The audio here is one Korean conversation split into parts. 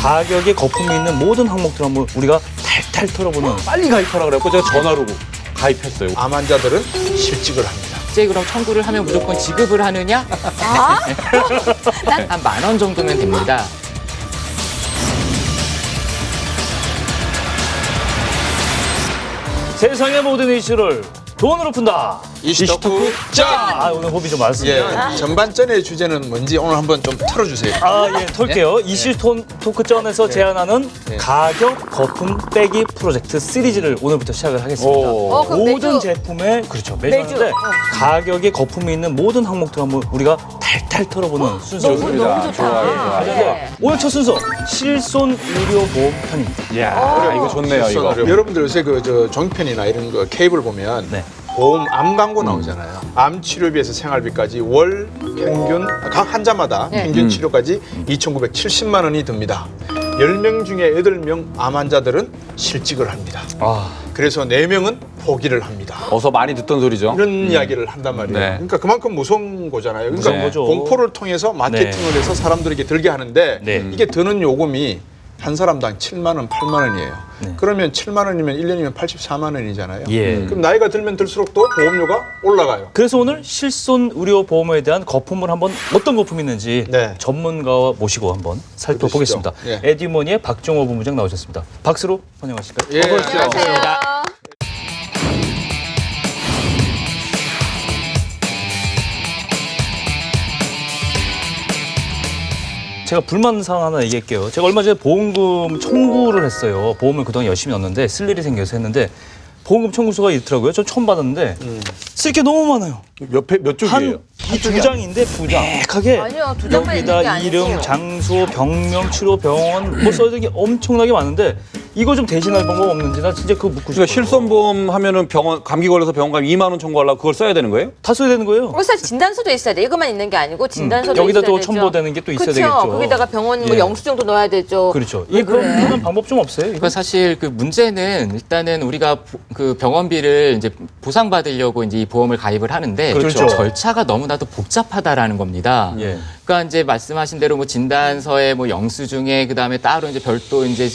가격에 거품이 있는 모든 항목들 한번 우리가 탈탈 털어보는. 빨리 가입하라 그래갖고 제가 전화로 가입했어요. 암 환자들은 실직을 합니다. 실제 그럼 청구를 하면 무조건 지급을 하느냐? 아? 한 10,000원 정도면 됩니다. 세상의 모든 이슈를 돈으로 푼다. 이슈토크 짠! 아, 오늘 호비 좀 많습니다. 예, 전반전의 주제는 뭔지 오늘 한번 좀 털어주세요. 아, 예, 털게요. 이슈 토크전에서 제안하는 가격 거품 빼기 프로젝트 시리즈를 오늘부터 시작을 하겠습니다. 그럼 모든 매주 제품에, 그렇죠, 매주 매주. 하는데 가격에 거품이 있는 모든 항목들 한번 우리가 탈탈 털어보는 순서로. 너무 좋다. 좋아요. 네. 오늘 첫 순서, 실손 의료 보험 편입니다. 이야, 이거 좋네요, 이거. 여러분들 요새 그 종편이나 이런 거 케이블 보면 네. 보험 암 광고 나오잖아요. 암 치료비에서 생활비까지 월 평균 각 환자마다 평균 치료까지 2,970만 원이 듭니다. 10명 중에 8명 암 환자들은 실직을 합니다. 아, 그래서 4명은 포기를 합니다. 어서 많이 듣던 소리죠. 이런 이야기를 한단 말이에요. 네. 그러니까 그만큼 무서운 거잖아요. 그러니까 무서운 거죠. 공포를 통해서 마케팅을 해서 사람들에게 들게 하는데 네. 이게 드는 요금이 한 사람당 7만 원, 8만 원이에요. 네. 그러면 7만 원이면 1년이면 84만 원이잖아요. 예. 그럼 나이가 들면 들수록 또 보험료가 올라가요. 그래서 오늘 실손 의료 보험에 대한 거품을 한번 어떤 거품이 있는지 네. 전문가와 모시고 한번 살펴보겠습니다. 그러시죠. 예. 에듀머니의 박종호 본부장 나오셨습니다. 박수로 환영하실까요? 예. 안녕하세요. 제가 불만사항 하나 얘기할게요. 제가 얼마 전에 보험금 청구를 했어요. 보험을 그동안 열심히 넣었는데 쓸 일이 생겨서 했는데 보험금 청구서가 있더라고요. 전 처음 받았는데 쓸 게 너무 많아요. 몇 쪽이에요? 이 두 장인데 부장하게 아니요, 두 장만 있는 게 여기다 이름, 아니고. 장소, 병명, 치료, 병원 뭐 써야 되는 게 엄청나게 많은데 이거 좀 대신할 방법 없는지 나 진짜 그거 묻고 싶어요. 그러니까 실손보험 하면은 병원 감기 걸려서 병원 가면 2만 원 청구하려고 그걸 써야 되는 거예요? 다 써야 되는 거예요. 그래서 진단서도 있어야 돼. 이것만 있는 게 아니고 진단서도 여기다 있어야 또 되죠. 첨부되는 게 또 있어야 그쵸? 되겠죠. 거기다가 병원 뭐 예. 영수증도 넣어야 되죠. 그렇죠. 왜 이거 그래? 그런 방법 좀 없어요? 이거? 그러니까 사실 그 문제는 일단은 우리가 그 병원비를 이제 보상받으려고 이제 이 보험을 가입을 하는데 그렇죠. 절차가 너무나도 복잡하다라는 겁니다. 예. 그러니까 이제 말씀하신 대로 뭐 진단서에 뭐 영수증에 그다음에 따로 이제 별도 이제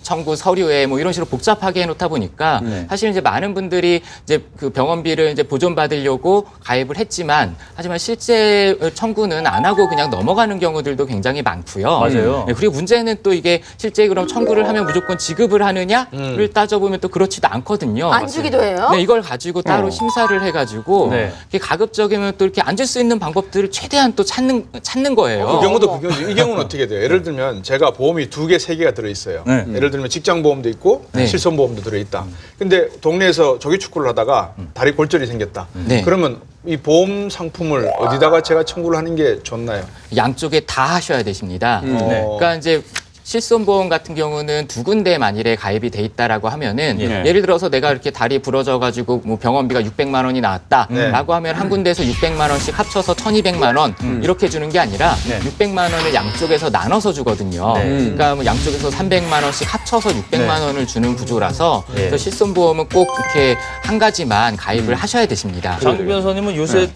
청구 서류에 뭐 이런 식으로 복잡하게 해놓다 보니까 사실 이제 많은 분들이 이제 그 병원비를 이제 보존받으려고 가입을 했지만 하지만 실제 청구는 안 하고 그냥 넘어가는 경우들도 굉장히 많고요. 맞아요. 네, 그리고 문제는 또 이게 실제 그럼 청구를 하면 무조건 지급을 하느냐를 따져보면 또 그렇지도 않거든요. 안 주기도 해요? 네, 이걸 가지고 따로 심사를 해가지고 네. 이게 가급적이면 또 이렇게 앉을 수 있는 방법들을 최대한 또 찾는 거예요. 그 경우도 그 경우죠. 이 경우는 어떻게 돼요? 예를 들면 제가 보험이 2개, 3개가 들어있어요. 네. 예를 들면 직장보험도 있고 네. 실손보험도 들어있다. 근데 동네에서 조기축구를 하다가 다리 골절이 생겼다. 네. 그러면 이 보험 상품을 어디다가 제가 청구를 하는 게 좋나요? 양쪽에 다 하셔야 되십니다. 네. 그러니까 이제 실손보험 같은 경우는 2군데 만일에 가입이 돼 있다라고 하면은 예. 예를 들어서 내가 이렇게 다리 부러져가지고 뭐 병원비가 600만 원이 나왔다라고 하면 한 군데에서 600만 원씩 합쳐서 1,200만 원 이렇게 주는 게 아니라 네. 600만 원을 양쪽에서 나눠서 주거든요. 네. 그러니까 뭐 양쪽에서 300만 원씩 합쳐서 600만 원을 주는 구조라서 네. 그래서 실손보험은 꼭 이렇게 한 가지만 가입을 하셔야 되십니다. 장 변호사님은 요새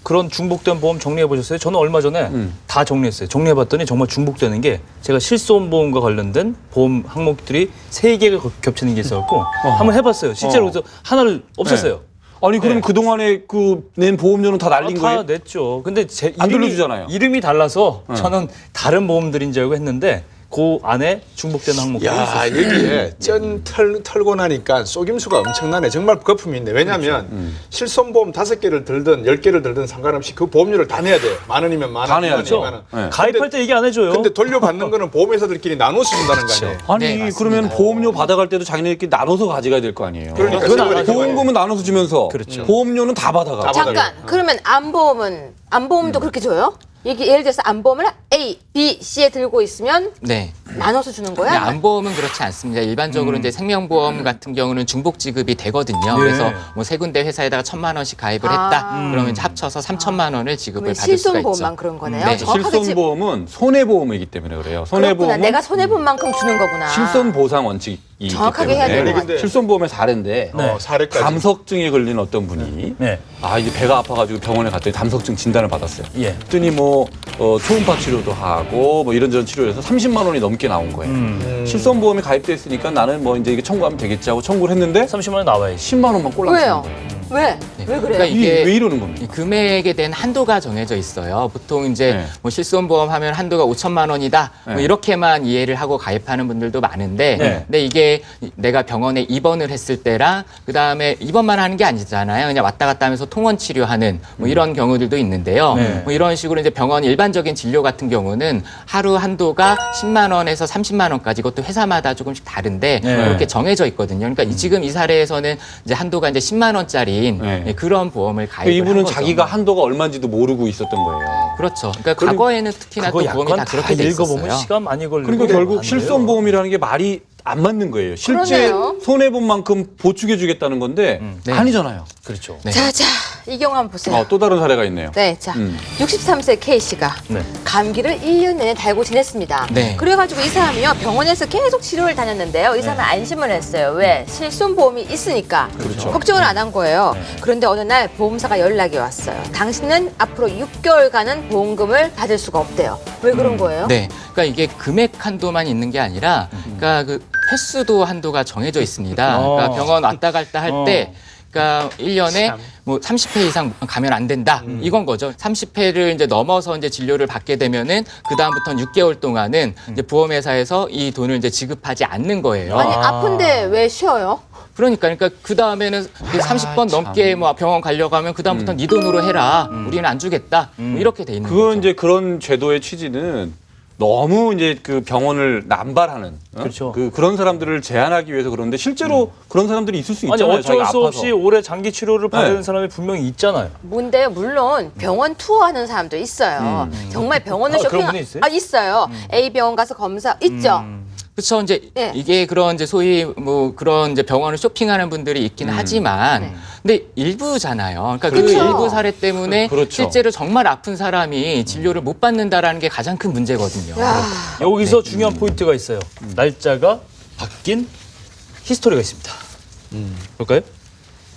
그런 중복된 보험 정리해 보셨어요? 저는 얼마 전에 다 정리했어요. 정리해 봤더니 정말 중복되는 게 제가 실손보험과 관련된 보험 항목들이 3개가 겹치는 게 있어갖고 한번 해봤어요. 실제로 그래서 하나를 없앴어요. 아니 그럼 그동안에 그 낸 보험료는 다 날린 다 거예요? 냈죠. 근데 제 안 이름이, 돌려주잖아요. 이름이 달라서 저는 다른 보험들인 줄 알고 했는데 그 안에 중복되는 항목들이 야 있었어요. 여기에 쩐 털고 나니까 속임수가 엄청나네. 정말 거품이 있네. 왜냐하면 실손보험 5개를 들든 10개를 들든 상관없이 그 보험료를 다 내야 돼요. 만 원이면 만 원, 다 만 내야죠. 원이면 만 원. 네. 가입할 때 얘기 안 해줘요. 근데 돌려받는 거는 보험회사들끼리 나눠서 준다는 거 아니에요? 아니 네, 맞습니다. 그러면 보험료 받아갈 때도 자기네들끼리 나눠서 가져가야 될 거 아니에요? 그러니까 그건 세월이 알아요. 보험금은 나눠서 주면서 그렇죠. 보험료는 다 받아가. 다 받아요. 잠깐. 그러면 안보험도 그렇게 줘요? 이게 예를 들어서 안보험을 A, B, C에 들고 있으면 네. 나눠서 주는 거야? 네, 안보험은 그렇지 않습니다. 일반적으로 이제 생명보험 같은 경우는 중복 지급이 되거든요. 그래서 뭐 3군데 회사에다가 1,000만 원씩 가입을 했다. 그러면 이제 합쳐서 3천만 원을 지급을 그러면 받을 수가 실손보험만 있죠. 그런 거네요. 네. 정확하게 실손보험은 손해보험이기 때문에 그래요. 그렇구나. 손해보험은 내가 손해본 만큼 주는 거구나. 실손보상 원칙이 있기 정확하게 해야 때문에 되는 것 같아요. 실손보험의 사례인데 사례까지. 담석증에 걸린 어떤 분이 네. 아 이제 배가 아파가지고 병원에 갔더니 담석증 진단을 받았어요. 예. 그랬더니 뭐 초음파 치료도 하고 뭐 이런저런 치료를 해서 30만 원이 넘게 넘게 나온 거예요. 실손보험이 가입돼 있으니까 나는 뭐 이제 이게 청구하면 되겠지 하고 청구를 했는데 30만 원 나와야지. 10만 원만 꼴랑 왜요? 치는 거예요. 왜? 네. 왜 그래요? 그러니까 이게 이게 왜 이러는 겁니까? 이 금액에 대한 한도가 정해져 있어요. 보통 이제 네. 뭐 실손보험 하면 한도가 5천만 원이다. 뭐 네. 이렇게만 이해를 하고 가입하는 분들도 많은데 네. 근데 이게 내가 병원에 입원을 했을 때랑 그다음에 입원만 하는 게 아니잖아요. 그냥 왔다 갔다 하면서 통원 치료하는 뭐 이런 경우들도 있는데요. 네. 뭐 이런 식으로 이제 병원 일반적인 진료 같은 경우는 하루 한도가 10만 원에서 30만 원까지 이것도 회사마다 조금씩 다른데 네. 그렇게 정해져 있거든요. 그러니까 지금 이 사례에서는 이제 한도가 이제 10만 원짜리인 네. 그런 보험을 가입을 이분은 한 거죠. 자기가 한도가 얼마인지도 모르고 있었던 거예요. 그렇죠. 그러니까 과거에는 특히나 또 그거 보험이 약관 다 그렇게 돼 읽어보면 있었어요. 시간 많이 걸리고. 그러니까 결국 안 돼요. 실손보험이라는 게 말이 안 맞는 거예요. 실제 그러네요. 손해본 만큼 보충해 주겠다는 건데 네. 아니잖아요. 그렇죠. 네. 자, 이 경우 한번 보세요. 또 다른 사례가 있네요. 네, 자, 63세 K씨가 네. 감기를 1년 내내 달고 지냈습니다. 네. 그래가지고 이 사람이요, 병원에서 계속 치료를 다녔는데요. 이 사람은 안심을 했어요. 왜? 실손보험이 있으니까. 그렇죠. 걱정을 안 한 거예요. 그런데 어느 날 보험사가 연락이 왔어요. 당신은 앞으로 6개월간은 보험금을 받을 수가 없대요. 왜 그런 거예요? 네. 그러니까 이게 금액 한도만 있는 게 아니라 그러니까 그 횟수도 한도가 정해져 있습니다. 그러니까 병원 왔다 갔다 할 때 그러니까 1년에 뭐 30회 이상 가면 안 된다. 이건 거죠. 30회를 이제 넘어서 이제 진료를 받게 되면은 그다음부터는 6개월 동안은 이제 보험회사에서 이 돈을 이제 지급하지 않는 거예요. 아니, 아픈데 왜 쉬어요? 그러니까 그 다음에는 30번 넘게 뭐 병원 가려고 하면 그 다음부터 네 돈으로 해라. 우리는 안 주겠다. 뭐 이렇게 돼 있는 그건 거죠. 이제 그런 제도의 취지는 너무 이제 그 병원을 남발하는 그렇죠. 그런 사람들을 제한하기 위해서 그런데 실제로 그런 사람들이 있을 수 아니 있잖아요. 어쩔 자기가 수 아파서. 없이 오래 장기 치료를 받은 네. 사람이 분명히 있잖아요. 뭔데요? 물론 병원 투어하는 사람도 있어요. 정말 병원을 그런 쇼핑 분이 있어요? 있어요. A 병원 가서 검사 있죠. 그렇죠. 이제 네. 이게 그런 이제 소위 뭐 그런 이제 병원을 쇼핑하는 분들이 있긴 하지만 네. 근데 일부잖아요. 그러니까 그 그렇죠. 일부 사례 때문에 그렇죠. 실제로 정말 아픈 사람이 진료를 못 받는다라는 게 가장 큰 문제거든요. 야, 여기서 중요한 포인트가 있어요. 날짜가 바뀐 히스토리가 있습니다. 볼까요?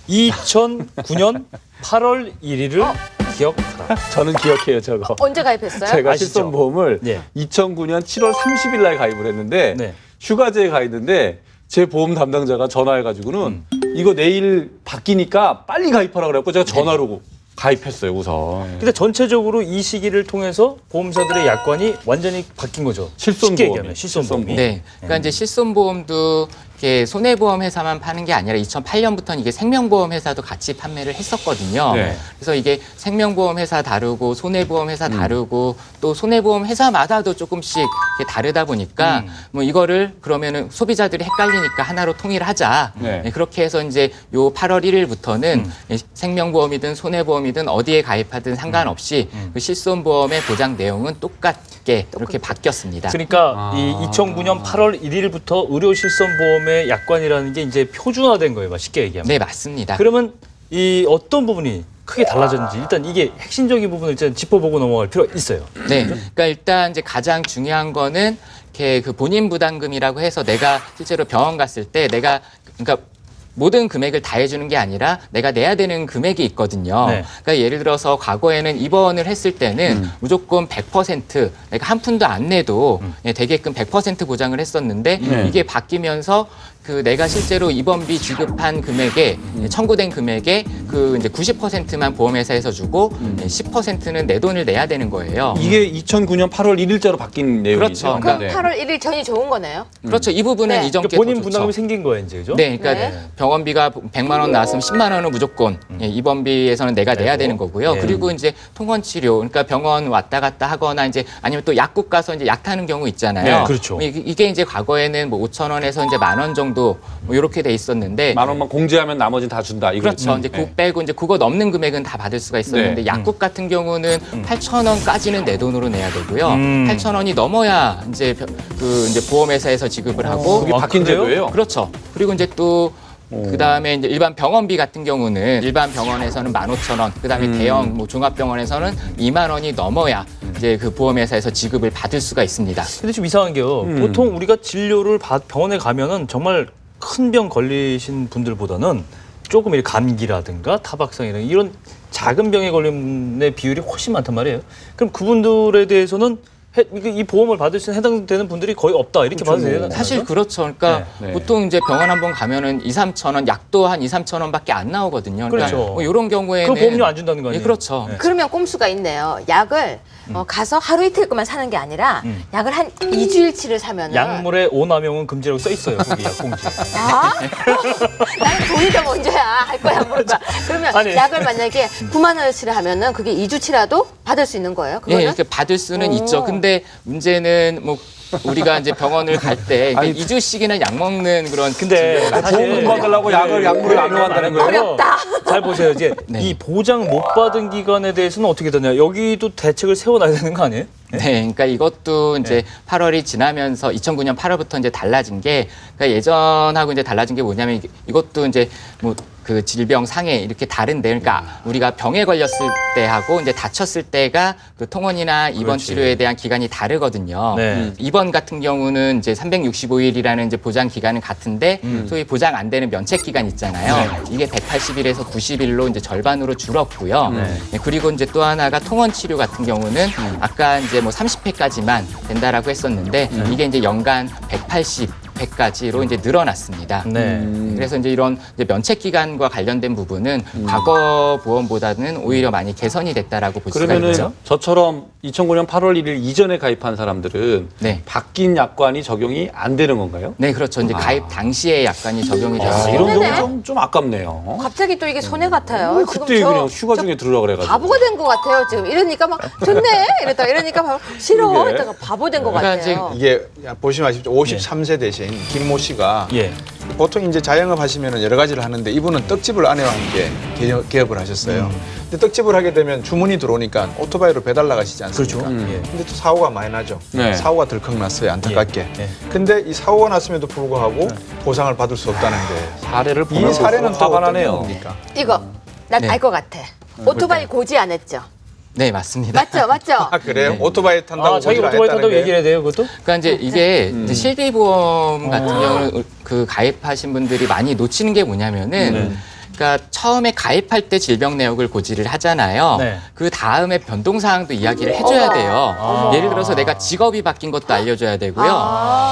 2009년 8월 1일을 기억하라. 저는 기억해요, 저거. 언제 가입했어요? 제가 아시죠? 실손보험을 네. 2009년 7월 30일 날 가입을 했는데 네. 휴가제에 가 있는데 제 보험 담당자가 전화해가지고는 이거 내일 바뀌니까 빨리 가입하라 그래갖고 제가 전화로 가입했어요, 우선. 근데 전체적으로 이 시기를 통해서 보험사들의 약관이 완전히 바뀐 거죠. 실손보험이. 쉽게 얘기하면 실손보험이. 네. 그러니까 이제 실손보험도 이렇게 손해보험 회사만 파는 게 아니라 2008년부터는 이게 생명보험 회사도 같이 판매를 했었거든요. 네. 그래서 이게 생명보험 회사 다르고 손해보험 회사 다르고 또 손해보험 회사마다도 조금씩 이렇게 다르다 보니까 뭐 이거를 그러면은 소비자들이 헷갈리니까 하나로 통일하자. 네. 네, 그렇게 해서 이제 요 8월 1일부터는 생명보험이든 손해보험이든 어디에 가입하든 상관없이 그 실손보험의 보장 내용은 똑같게 이렇게 바뀌었습니다. 그러니까 이 2009년 8월 1일부터 의료 실손보험의 약관이라는 게 이제 표준화된 거예요. 쉽게 얘기하면. 네, 맞습니다. 그러면 이 어떤 부분이 크게 달라졌는지 일단 이게 핵심적인 부분을 일단 짚어보고 넘어갈 필요가 있어요. 네, 그러니까 일단 이제 가장 중요한 거는 이렇게 그 본인 부담금이라고 해서 내가 실제로 병원 갔을 때 내가 그러니까 모든 금액을 다 해주는 게 아니라 내가 내야 되는 금액이 있거든요. 네. 그러니까 예를 들어서 과거에는 입원을 했을 때는 무조건 100% 내가 한 푼도 안 내도 되게끔 100% 보장을 했었는데 네. 이게 바뀌면서 그 내가 실제로 입원비 지급한 금액에 청구된 금액에 그 이제 90%만 보험회사에서 주고 10%는 내 돈을 내야 되는 거예요. 이게 2009년 8월 1일자로 바뀐 내용이죠. 그렇죠. 그럼 네. 8월 1일 전이 좋은 거네요. 그렇죠. 이 부분은 네. 이전 게 그러니까 본인 더 좋죠. 부담금이 생긴 거예요, 이제 그죠? 네, 그러니까 네. 병원비가 100만 원 나왔으면 10만 원은 무조건 입원비에서는 내가 내야 되는 거고요. 네. 그리고 이제 통원 치료, 그러니까 병원 왔다 갔다 하거나 이제 아니면 또 약국 가서 이제 약 타는 경우 있잖아요. 네, 그렇죠. 이게 이제 과거에는 뭐 5천 원에서 이제 10,000원 정도 뭐 이렇게 돼 있었는데. 10,000원만 공제하면 나머지는 다 준다. 이거. 그렇죠. 이제 그거 빼고 이제 그거 넘는 금액은 다 받을 수가 있었는데 네. 약국 같은 경우는 8,000원까지는 내 돈으로 내야 되고요. 8,000원이 넘어야 이제 그 이제 보험회사에서 지급을 하고 그게 바뀐 그래요? 제도예요? 그렇죠. 그리고 이제 또 그다음에 이제 일반 병원비 같은 경우는 일반 병원에서는 15,000원, 그다음에 대형 뭐 종합병원에서는 2만 원이 넘어야 이제 그 보험회사에서 지급을 받을 수가 있습니다. 근데 좀 이상한 게요. 보통 우리가 진료를 병원에 가면은 정말 큰 병 걸리신 분들보다는 조금 이렇게 감기라든가 타박상이라든가 이런 작은 병에 걸림의 비율이 훨씬 많단 말이에요. 그럼 그분들에 대해서는 이 보험을 받을 수 해당되는 분들이 거의 없다 이렇게 봐도 되나요? 사실 그렇죠. 그러니까 네. 보통 이제 병원 한번 가면은 2, 3천 원, 약도 한 2, 3천 원밖에 안 나오거든요. 그러니까 그렇죠. 뭐 이런 경우에는 그럼 보험료 안 준다는 거 아니에요? 예, 그렇죠. 네. 그러면 꼼수가 있네요. 약을 가서 하루 이틀 것만 사는 게 아니라 약을 한 2주일치를 사면은 약물의 오남용은 금지라고 써 있어요. 거기 약봉지에. 아? 나는 돈이 더 먼저야. 할 거야, 모를 거야. 그러면 아니. 약을 만약에 9만 원어치를 하면은 그게 2주치라도 받을 수 있는 거예요? 예, 그거는? 이렇게 받을 수는 오. 있죠. 근데 문제는 뭐 우리가 이제 병원을 갈 때 2주씩이나 약 먹는 그런 근데 보험금 받으려고 약물을 남용한다는 거예요. 어렵다. 잘 보세요. 이제 네. 이 보장 못 받은 기간에 대해서는 어떻게 되냐? 여기도 대책을 세워놔야 되는 거 아니에요? 네, 그러니까 이것도 이제 8월이 지나면서 2009년 8월부터 이제 달라진 게, 그러니까 예전하고 이제 달라진 게 뭐냐면 이것도 이제 뭐 그 질병 상해 이렇게 다른데, 그러니까 우리가 병에 걸렸을 때하고 이제 다쳤을 때가 그 통원이나 입원 그렇지. 치료에 대한 기간이 다르거든요. 네. 입원 같은 경우는 이제 365일이라는 이제 보장 기간은 같은데 소위 보장 안 되는 면책 기간 있잖아요. 이게 180일에서 90일로 이제 절반으로 줄었고요. 네, 그리고 이제 또 하나가 통원 치료 같은 경우는 아까 이제 뭐 30회까지만 된다라고 했었는데 이게 이제 연간 180회까지로 이제 늘어났습니다. 네. 그래서 이제 이런 이제 면책 기간과 관련된 부분은 과거 보험보다는 오히려 많이 개선이 됐다라고 볼 수가 그러면은 있죠. 저처럼 2009년 8월 1일 이전에 가입한 사람들은 네. 바뀐 약관이 적용이 안 되는 건가요? 네, 그렇죠. 이제 가입 당시에 약관이 적용이 아, 됐어요. 이런 손해네. 경우 좀 아깝네요. 갑자기 또 이게 손해 같아요. 지금 그때 저- 그냥 휴가 중에 들으라 그래가지고. 바보가 된 것 같아요. 지금 이러니까 막 좋네. 이러니까 바로 싫어. 그러게. 이러다가 바보 된 것 그러니까 같아요. 이게 보시면 아시죠? 53세 대신 김모 씨가 예. 보통 이제 자영업 하시면 여러 가지를 하는데 이분은 떡집을 아내와 함께 개업을 하셨어요. 근데 떡집을 하게 되면 주문이 들어오니까 오토바이로 배달 나가시지 않습니까? 그렇죠. 예. 근데 또 사고가 많이 나죠. 네. 사고가 덜컥 났어요. 안타깝게. 예. 근데 이 사고가 났음에도 불구하고 보상을 받을 수 없다는 게 사례를 보면 이 사례는 또 화가 어떤 나네요. 겁니까? 이거 난 네. 알 것 같아. 오토바이 고지 안 했죠? 네, 맞습니다. 맞죠? 맞죠? 아 그래요? 오토바이 탄다고 아, 자기 고지를 안 오토바이 했다는 탄다고 거예요? 얘기를 해야 돼요, 그것도? 그러니까 이제 이게 이제 실비보험 같은 경우는 그 가입하신 분들이 많이 놓치는 게 뭐냐면은 그러니까 처음에 가입할 때 질병 내역을 고지를 하잖아요. 네. 그 다음에 변동 사항도 이야기를 해줘야 돼요. 예를 들어서 내가 직업이 바뀐 것도 알려줘야 되고요.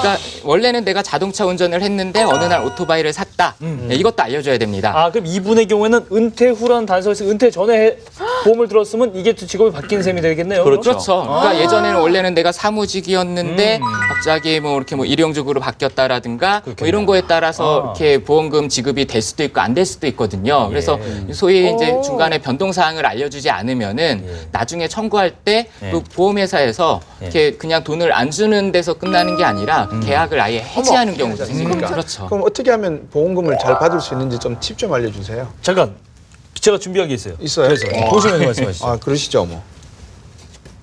그러니까 원래는 내가 자동차 운전을 했는데 어느 날 오토바이를 샀다. 네, 이것도 알려줘야 됩니다. 아, 그럼 이분의 경우에는 은퇴 후라는 단서에서 은퇴 전에 보험을 들었으면 이게 또 직업이 바뀐 셈이 되겠네요. 그렇죠. 그렇죠. 그러니까 예전에는 원래는 내가 사무직이었는데 갑자기 뭐 이렇게 뭐 일용직으로 바뀌었다라든가 뭐 이런 거에 따라서 이렇게 보험금 지급이 될 수도 있고 안 될 수도 있거든요. 그래서 소위 이제 중간에 변동 사항을 알려주지 않으면은 나중에 청구할 때 그 보험회사에서 이렇게 그냥 돈을 안 주는 데서 끝나는 게 아니라 계약을 아예 해지하는 경우도 생깁니다. 그렇죠. 그럼 어떻게 하면 보험금을 잘 받을 수 있는지 좀 팁 좀 알려주세요. 잠깐, 제가 준비한 게 있어요. 있어요? 그래서 보시면서 말씀하시죠. 아 그러시죠 뭐.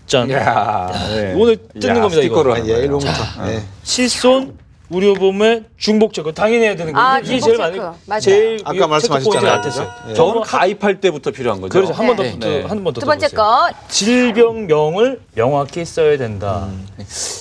짠. 야, 네. 오늘 뜯는 겁니다, 이거. 스티커로 아, 하는 예, 거예요. 1번부터. 네. 실손 의료보험의 중복 체크 당연히 해야 되는 거예요. 아, 이게 중복 제일 체크. 많이 맞아요. 제일 아까 체크 말씀하셨잖아요. 포인트가 같았어요. 예. 저건 가입할 때부터 필요한 거죠. 그래서 한 번 더 네. 네. 한 번 더 두 번째 들어보세요. 거. 질병명을 명확히 써야 된다.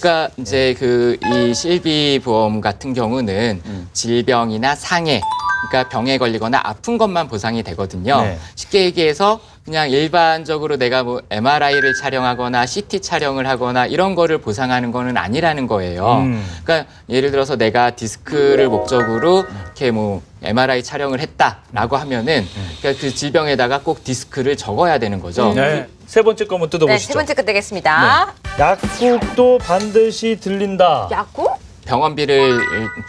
그러니까 이제 그 이 실비보험 같은 경우는 질병이나 상해, 그러니까 병에 걸리거나 아픈 것만 보상이 되거든요. 네. 쉽게 얘기해서 그냥 일반적으로 내가 뭐 MRI를 촬영하거나 CT 촬영을 하거나 이런 거를 보상하는 거는 아니라는 거예요. 그러니까 예를 들어서 내가 디스크를 목적으로 이렇게 뭐 MRI 촬영을 했다라고 하면은 그러니까 그 질병에다가 꼭 디스크를 적어야 되는 거죠. 네. 세 번째 거 한번 네, 뜯어보시죠. 세 번째 거 되겠습니다. 약국도 반드시 들린다. 약국? 병원비를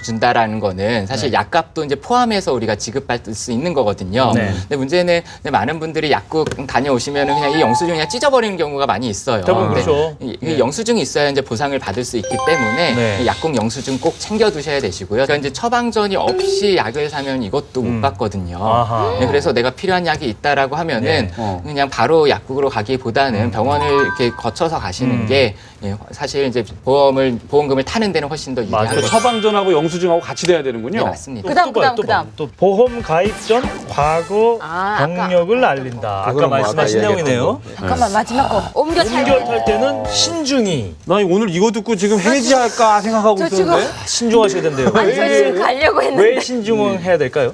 준다라는 거는 사실 약값도 이제 포함해서 우리가 지급받을 수 있는 거거든요. 네. 근데 문제는 많은 분들이 약국 다녀오시면은 그냥 이 영수증 그냥 찢어버리는 경우가 많이 있어요. 대부분 근데 그렇죠. 이 영수증이 있어야 이제 보상을 받을 수 있기 때문에 네. 이 약국 영수증 꼭 챙겨두셔야 되시고요. 그러니까 이제 처방전이 없이 약을 사면 이것도 못 받거든요. 아하. 네, 그래서 내가 필요한 약이 있다라고 하면은 네. 그냥 바로 약국으로 가기보다는 병원을 이렇게 거쳐서 가시는 게 예, 사실 이제 보험금을 타는 데는 훨씬 더 맞아요. 유리하죠. 처방전하고 영수증하고 같이 돼야 되는군요. 네, 맞습니다. 그다음. 또 보험 가입 전 과거 아, 아까 병력을 알린다. 아까 그거는 뭐 말씀하신 아까 내용이네요. 잠깐만 마지막 거. 옮겨 탈 옮겨 탈 때는 신중히 나 오늘 이거 듣고 지금 해지할까 생각하고 저 있었는데. 지금 신중하셔야 된대요. 아니 저 지금 가려고 했는데. 왜 신중해야 될까요?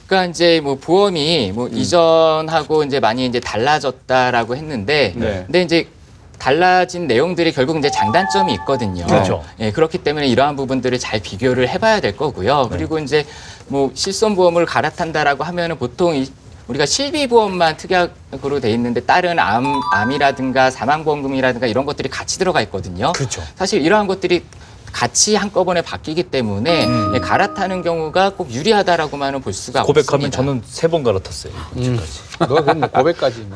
그러니까 이제 뭐 보험이 뭐 이전하고 이제 많이 이제 달라졌다라고 했는데, 네. 근데 이제 달라진 내용들이 결국 이제 장단점이 있거든요. 그렇죠. 예, 그렇기 때문에 이러한 부분들을 잘 비교를 해봐야 될 거고요. 그리고 이제 뭐 실손보험을 갈아탄다라고 하면은 보통 우리가 실비보험만 특약으로 돼 있는데 다른 암이라든가 사망보험금이라든가 이런 것들이 같이 들어가 있거든요. 그렇죠. 사실 이러한 것들이 같이 한꺼번에 바뀌기 때문에 예, 갈아타는 경우가 꼭 유리하다라고만은 볼 수가 고백하면 없습니다. 저는 3번 갈아탔어요. 지금까지. 너 근데 고백까지.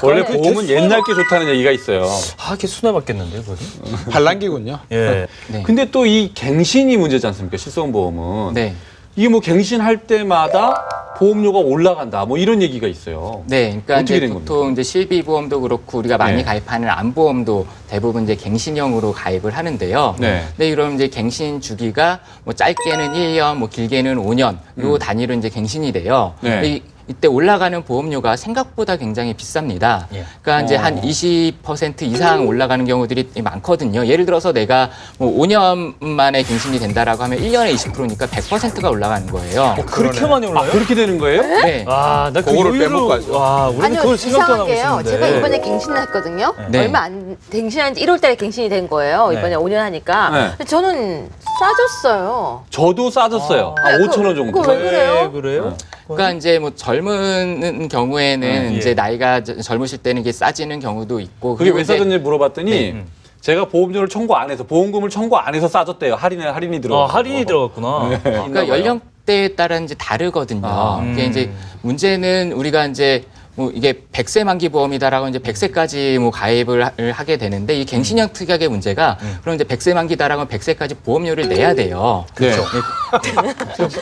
원래 보험은 옛날 게 좋다는 얘기가 있어요. 아, 이게 순회 받겠는데요, 거기? 반란기군요. 예. 네. 근데 또 이 갱신이 문제지 않습니까? 실손보험은. 네. 이게 뭐 갱신할 때마다 보험료가 올라간다. 뭐 이런 얘기가 있어요. 네, 그러니까 어떻게 이제 된 보통 겁니까? 이제 실비보험도 그렇고 우리가 많이 네. 가입하는 암보험도 대부분 이제 갱신형으로 가입을 하는데요. 네. 근데 이런 이제 갱신 주기가 뭐 짧게는 1년, 뭐 길게는 5년 요 단위로 이제 갱신이 돼요. 네. 근데 이때 올라가는 보험료가 생각보다 굉장히 비쌉니다. 예. 그러니까 이제 한 20% 이상 올라가는 경우들이 많거든요. 예를 들어서 내가 뭐 5년 만에 갱신이 된다라고 하면 1년에 20%니까 100%가 올라가는 거예요. 그렇게 많이 올라요? 그렇게 되는 거예요? 네. 아, 나 그거를 빼먹고 가죠. 와, 우리는 아니요, 그걸 생각도 안 하고 이상하게요. 있었는데. 제가 이번에 갱신을 했거든요. 네. 얼마 안 갱신한 지 1월 달에 갱신이 된 거예요. 이번에 네. 5년 하니까. 네. 근데 저는 싸졌어요. 저도 싸졌어요. 아, 5천 원 정도. 그거 왜 그래요? 그래요? 그러니까 이제 뭐 젊은 경우에는 예. 이제 나이가 젊으실 때는 이게 싸지는 경우도 있고 그게 그리고 왜 이제 싸졌는지 물어봤더니 제가 보험료를 청구 안 해서 보험금을 청구 안 해서 싸졌대요. 할인이 들어. 할인이 들어갔구나. 그러니까 연령대에 따라 이제 다르거든요. 이게 이제 문제는 우리가 이제 뭐 이게 100세 만기 보험이다라고 이제 100세까지 뭐 가입을 하게 되는데 이 갱신형 특약의 문제가 그럼 이제 100세 만기다라고 하면 100세까지 보험료를 내야 돼요. 그렇죠.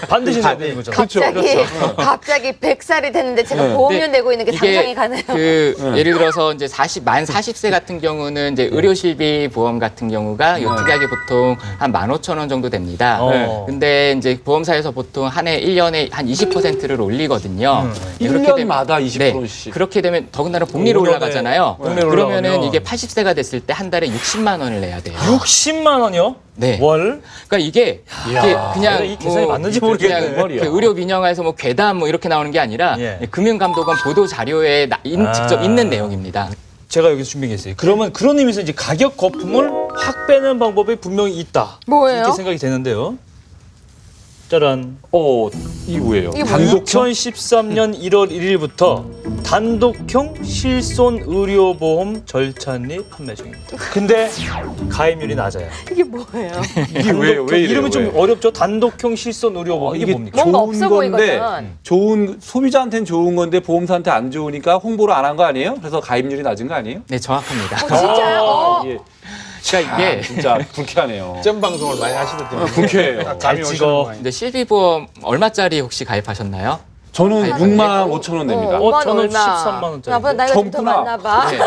반드시 내야 되는 거잖아요. 갑자기 100살이 됐는데 제가 네. 보험료 근데 내고 있는 게 상상이 가네요. 그 예를 들어서 이제 만 40세 같은 경우는 이제 의료실비 보험 같은 경우가 이 특약이 보통 한 15,000원 정도 됩니다. 어. 근데 이제 보험사에서 보통 한 해 1년에 한 20%를 올리거든요. 그렇게 되면- 1년마다 20%씩. 그렇게 되면 더군다나 복리로 5년에 올라가잖아요. 복리로 그러면은 올라가면. 이게 80세가 됐을 때 한 달에 60만 원을 내야 돼요. 60만 원이요? 네. 월? 그러니까 이게 그냥 내가 이 계산이 맞는지 모르겠네. 그냥 그 의료 민영화에서 뭐 괴담 뭐 이렇게 나오는 게 아니라 예. 금융감독원 보도 자료에 직접 있는 내용입니다. 제가 여기서 준비했어요. 그러면 그런 의미에서 이제 가격 거품을 확 빼는 방법이 분명히 있다. 뭐예요? 이렇게 생각이 되는데요. 짜란. 이게 뭐예요? 이게 단독 2013년 1월 1일부터 단독형 실손 의료보험 절찬리 판매 중입니다. 근데 가입률이 낮아요. 이게 뭐예요? 이게 왜 이래요? 이름이 좀 왜? 어렵죠? 단독형 실손 의료보험. 이게 뭡니까? 뭔가 좋은 없어 건데 보이거든. 좋은 소비자한테는 좋은 건데 보험사한테 안 좋으니까 홍보를 안 한 거 아니에요? 그래서 가입률이 낮은 거 아니에요? 네, 정확합니다. 진짜요? 이게 그러니까 이게 진짜 불쾌하네요. 전 방송을 많이 하시더니 불쾌해요. 감이 잘 찍어. 오시는 이제 실비보험 얼마짜리 혹시 가입하셨나요? 저는 6만 5천 원 냅니다. 저는 13만 원짜리. 나보다 나이가 좀 더 젊구나. 많나 봐. 네.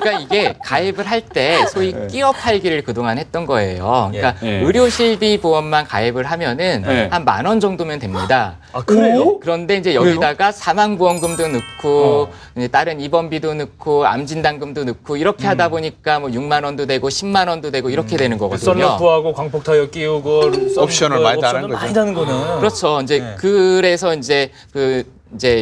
그러니까 이게 가입을 할 때 소위 끼어 팔기를 그동안 했던 거예요. 그러니까 예. 의료실비 보험만 가입을 하면은 예. 한 10,000원 정도면 됩니다. 아, 그래요? 그런데 이제 여기다가 사망보험금도 넣고 이제 다른 입원비도 넣고 암진단금도 넣고 이렇게 하다 보니까 뭐 6만 원도 되고 10만 원도 되고 이렇게 되는 거거든요. 썬루프하고 광폭 타이어 끼우고 옵션을 많이 다는 거죠. 많이 다는 거는. 그렇죠. 이제 네. 그래서 이제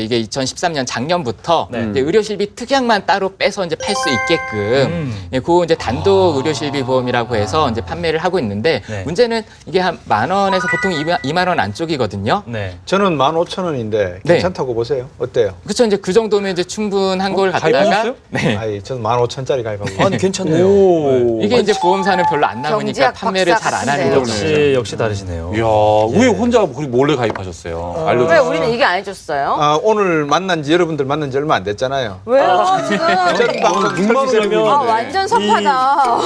이게 2013년 작년부터 네. 이제 의료실비 특약만 따로 빼서 이제 팔 수 있게끔 예, 그 이제 단독 의료실비 보험이라고 해서 이제 판매를 하고 있는데 네. 문제는 이게 한 10,000원에서 보통 2만 원 안쪽이거든요. 네. 저는 15,000원인데 네. 괜찮다고 보세요. 어때요? 그렇죠. 이제 그 정도면 이제 충분한 걸 가입하셨어요? 갖다가 네. 아이, 저는 15,000원짜리 가입하고. 아니 괜찮네요. 오. 이게 이제 보험사는 별로 안 남으니까 경제학 판매를 박사 잘 안 하는 같은데요. 거죠. 역시 다르시네요. 이야, 왜 혼자 몰래 가입하셨어요? 왜 알려주세요. 우리는 얘기 안 해줬어요? 아, 오늘 만난 지 여러분들 만난 지 얼마 안 됐잖아요. 왜요? 지금? 전 방송 6만 원이면 설비세를 아, 완전 섭하다.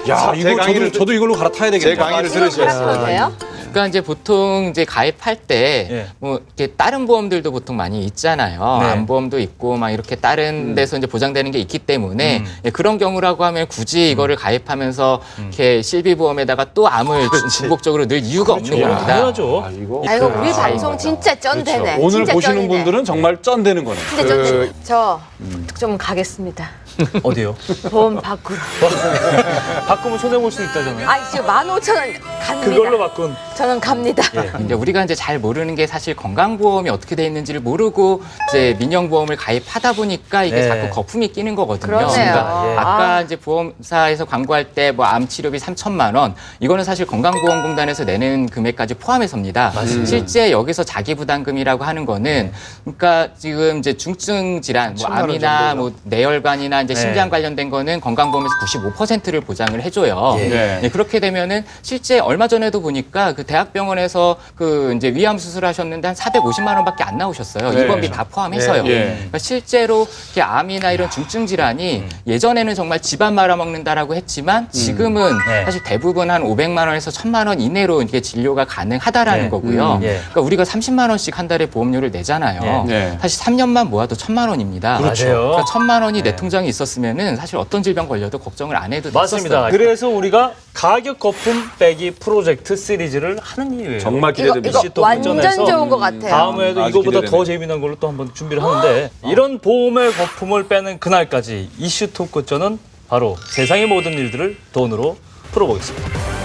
야, 제 이거 강의를 저도 이걸로 갈아타야 되겠네요. 제 강의를 들으셔야 돼요? 그러니까 이제 보통 이제 가입할 때 뭐 이렇게 다른 보험들도 보통 많이 있잖아요. 네. 암보험도 있고 막 이렇게 다른 데서 이제 보장되는 게 있기 때문에 예, 그런 경우라고 하면 굳이 이거를 가입하면서 이렇게 실비보험에다가 또 암을 중복적으로 넣을 이유가 없는 겁니다. 당연하죠. 아, 이거 아이고, 우리 아, 방송 진짜 쩐되네. 오늘 진짜 보시는 쩐이네. 분들은 정말 쩐되는 거네. 진짜 쩐. 저 좀 가겠습니다. 어디요? 보험 바꾸러. 바꾸면 손해 볼 수 있다잖아요. 아, 지금 15,000원 갑니다. 그걸로 바꾼. 저는 갑니다. 근데 우리가 이제 잘 모르는 게 사실 건강보험이 어떻게 돼 있는지를 모르고 이제 민영보험을 가입하다 보니까 이게 네. 자꾸 거품이 끼는 거거든요. 그러네요. 예. 아까 이제 보험사에서 광고할 때 뭐 암 치료비 3천만 원 이거는 사실 건강보험공단에서 내는 금액까지 포함해서입니다. 실제 여기서 자기부담금이라고 하는 거는 그러니까 지금 이제 중증 질환, 뭐 10만 원 암이나 정도죠. 뭐 뇌혈관이나 이제 네. 심장 관련된 거는 건강보험에서 95%를 보장을 해줘요. 예. 네. 네, 그렇게 되면은 실제 얼마 전에도 보니까 그 대학병원에서 그 이제 위암 수술하셨는데 한 450만 원밖에 안 나오셨어요. 네. 입원비 다 포함해서요. 네. 예. 그러니까 실제로 이렇게 암이나 이런 중증 질환이 예전에는 정말 집안 말아먹는다라고 했지만 지금은 네. 사실 대부분 한 500만 원에서 1000만 원 이내로 이렇게 진료가 가능하다라는 네. 거고요. 예. 그러니까 우리가 30만 원씩 한 달에 보험료를 내잖아요. 네. 사실 3년만 모아도 1000만 원입니다. 그렇죠. 그러니까 1000만 원이 내 통장에 있었으면은 사실 어떤 질병 걸려도 걱정을 안 해도 맞습니다. 됐었어요. 그래서 우리가 가격 거품 빼기 프로젝트 시리즈를 하는 이유예요. 정말 이거, 기대됩니다. 이거 완전 좋은 것 같아요. 다음에도 아주 이거보다 기대되네. 더 재미난 걸로 또 한번 준비를 하는데 이런 보험의 거품을 빼는 그날까지 이슈 토크전은 바로 세상의 모든 일들을 돈으로 풀어보겠습니다.